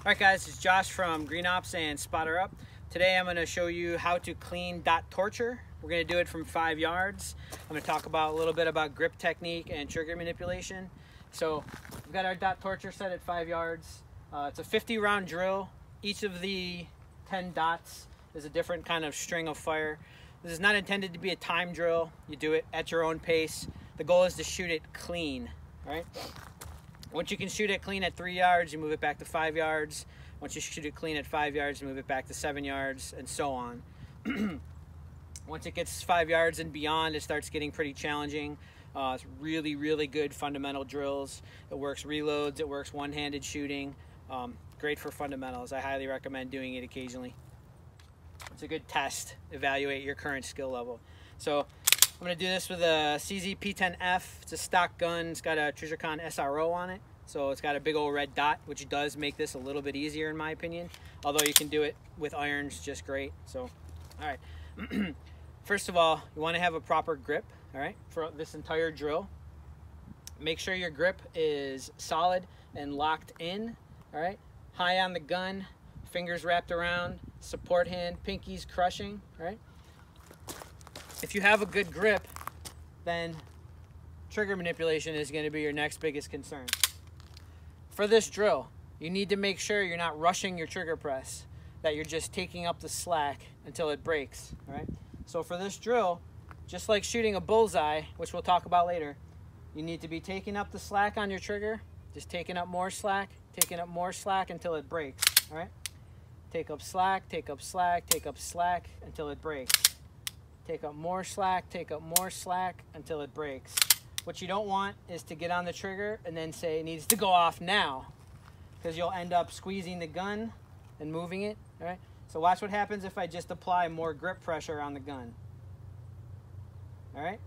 Alright guys, it's Josh from Green Ops and Spotter Up. Today I'm going to show you how to clean dot torture. We're going to do it from 5 yards. I'm going to talk about a little bit about grip technique and trigger manipulation. So we've got our dot torture set at 5 yards. It's a 50 round drill. Each of the 10 dots is a different kind of string of fire. This is not intended to be a time drill. You do it at your own pace. The goal is to shoot it clean, right? Once you can shoot it clean at 3 yards, you move it back to 5 yards. Once you shoot it clean at 5 yards, you move it back to 7 yards, and so on. Once it gets 5 yards and beyond, it starts getting pretty challenging. It's really, really good fundamental drills. It works reloads, it works one-handed shooting. Great for fundamentals. I highly recommend doing it occasionally. It's a good test, evaluate your current skill level. So I'm going to do this with a CZ P10F. It's a stock gun. It's got a Trijicon SRO on it. So it's got a big old red dot, which does make this a little bit easier in my opinion. Although you can do it with irons just great. So, all right. First of all, you want to have a proper grip, all right, for this entire drill. Make sure your grip is solid and locked in, all right. High on the gun, fingers wrapped around, support hand, pinkies crushing, all right. If you have a good grip, then trigger manipulation is going to be your next biggest concern. For this drill, you need to make sure you're not rushing your trigger press, that you're just taking up the slack until it breaks, all right? So for this drill, just like shooting a bullseye, which we'll talk about later, you need to be taking up the slack on your trigger, just taking up more slack until it breaks, all right? Take up slack, take up slack, take up slack until it breaks. Take up more slack until it breaks. What you don't want is to get on the trigger and then say it needs to go off now, because you'll end up squeezing the gun and moving it, all right? So watch what happens if I just apply more grip pressure on the gun, all right?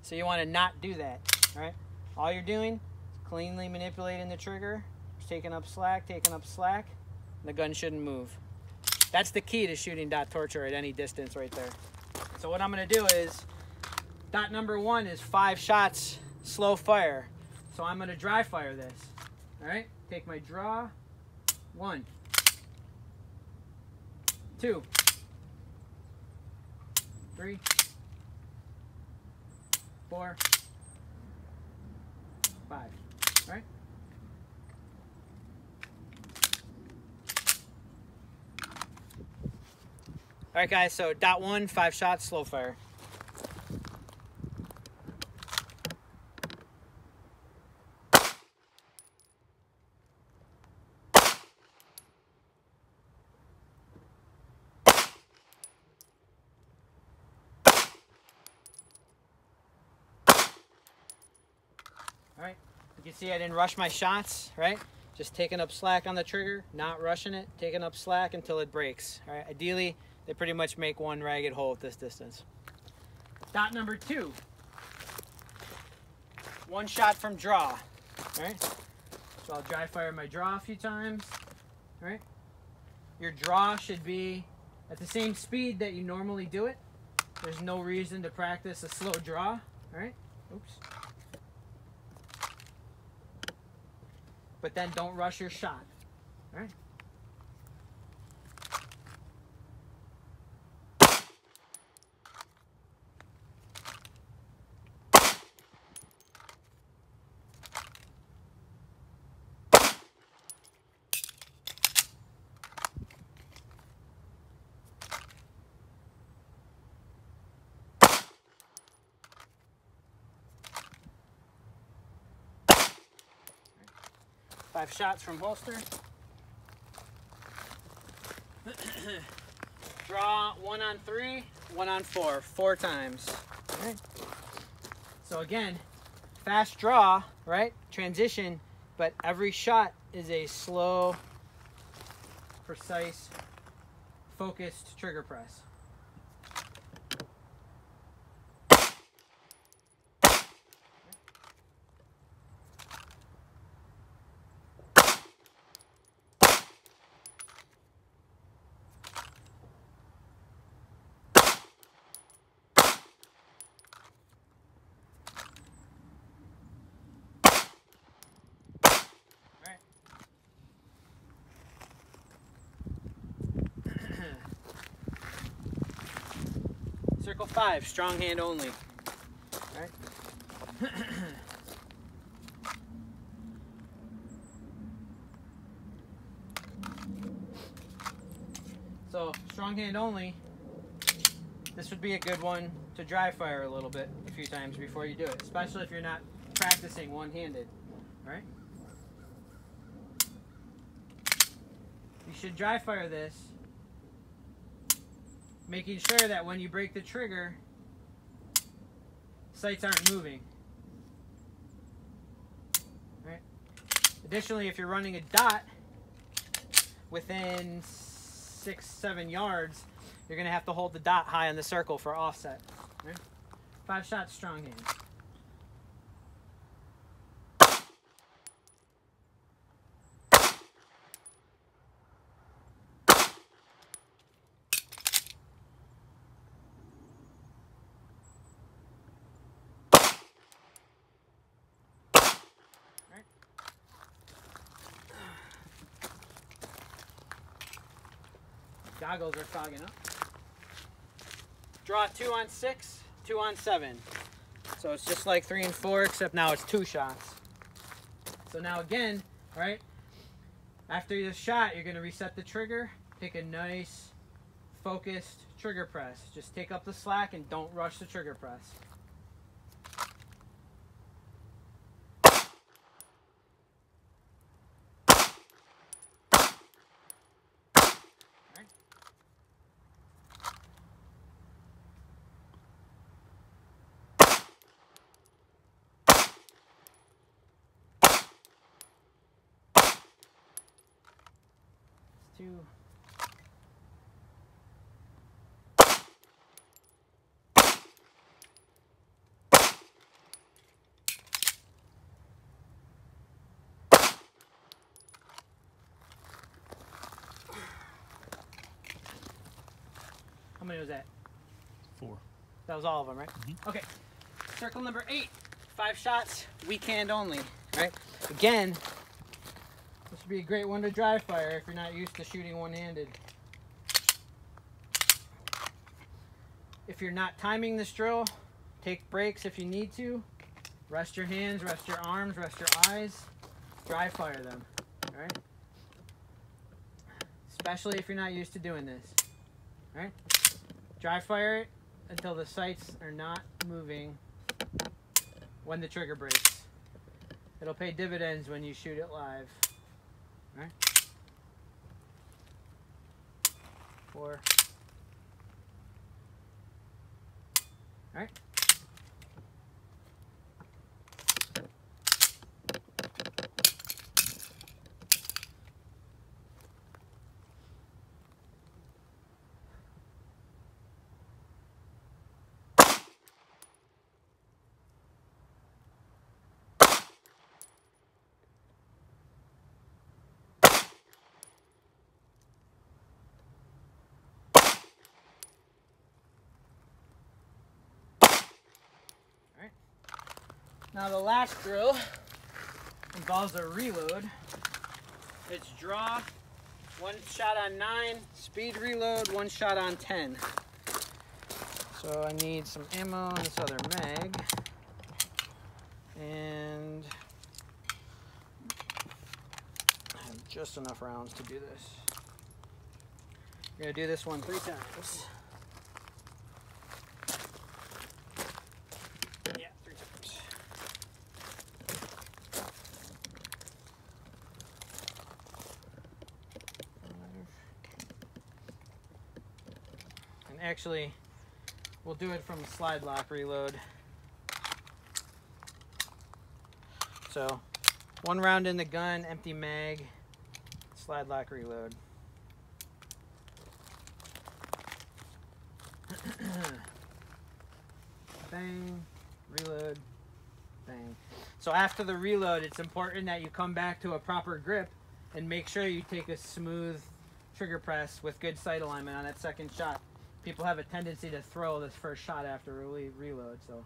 So you want to not do that, all right? All you're doing is cleanly manipulating the trigger, just taking up slack, the gun shouldn't move. That's the key to shooting dot torture at any distance right there. So what I'm going to do is, dot number 1 is 5 shots, slow fire. So I'm going to dry fire this. All right, take my draw. 1, 2, 3, 4, 5. All right. All right, guys, so dot 1, 5 shots, slow fire. All right, you can see I didn't rush my shots, right? Just taking up slack on the trigger, not rushing it, taking up slack until it breaks. All right, ideally, they pretty much make one ragged hole at this distance. Dot number 2, 1 shot from draw. All right, so I'll dry fire my draw a few times. All right, your draw should be at the same speed that you normally do it. There's no reason to practice a slow draw. All right, oops. But then don't rush your shot. All right. Five shots from holster. Draw 1 on 3, 1 on 4, 4 times. All right. So again, fast draw, right? Transition, but every shot is a slow, precise, focused trigger press. 5 Circle 5, strong hand only. All right. So, strong hand only, this would be a good one to dry fire a little bit a few times before you do it, especially if you're not practicing one-handed. All right? You should dry fire this, making sure that when you break the trigger, sights aren't moving. All right? Additionally, if you're running a dot within 6-7 yards, you're going to have to hold the dot high on the circle for offset. Right? 5 shots, strong hand. Right? Goggles are fogging up. Draw 2 on 6, 2 on 7. So it's just like 3 and 4, except now it's 2 shots. So now again, right, after your shot, you're going to reset the trigger, take a nice focused trigger press. Just take up the slack and don't rush the trigger press. Two. How many was that? 4. That was all of them, right? Mm-hmm. Okay. Circle number 8. 5 shots, weak hand only. Right? Again, this would be a great one to dry fire if you're not used to shooting one-handed. If you're not timing this drill, take breaks if you need to. Rest your hands, rest your arms, rest your eyes. Dry fire them. All right? Especially if you're not used to doing this. All right? Dry fire it until the sights are not moving when the trigger breaks. It'll pay dividends when you shoot it live. All right? 4. All right? Now the last drill involves a reload. It's draw, 1 shot on 9, speed reload, 1 shot on 10. So I need some ammo in this other mag. And I have just enough rounds to do this. We're gonna do this one 3 times. Actually, we'll do it from a slide lock reload. So, 1 round in the gun, empty mag, slide lock reload. Bang, reload, bang. So after the reload, it's important that you come back to a proper grip and make sure you take a smooth trigger press with good sight alignment on that second shot. People have a tendency to throw this first shot after reload, so.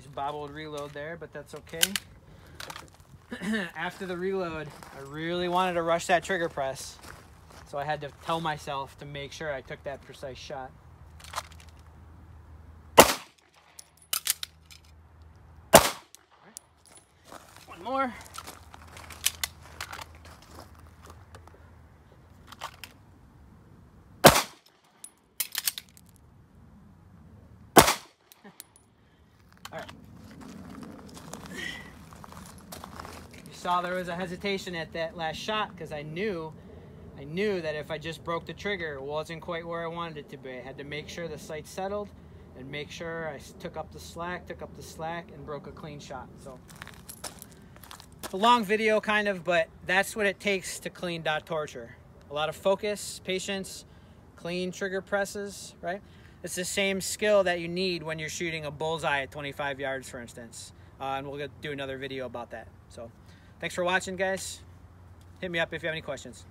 Just bobbled reload there, but that's okay. After the reload, I really wanted to rush that trigger press, so I had to tell myself to make sure I took that precise shot. One more. All right. You saw there was a hesitation at that last shot because I knew that if I just broke the trigger, it wasn't quite where I wanted it to be. I had to make sure the sight settled and make sure I took up the slack, and broke a clean shot. So it's a long video kind of, but that's what it takes to clean dot torture. A lot of focus, patience, clean trigger presses, right? It's the same skill that you need when you're shooting a bullseye at 25 yards, for instance. And we'll do another video about that. So thanks for watching, guys. Hit me up if you have any questions.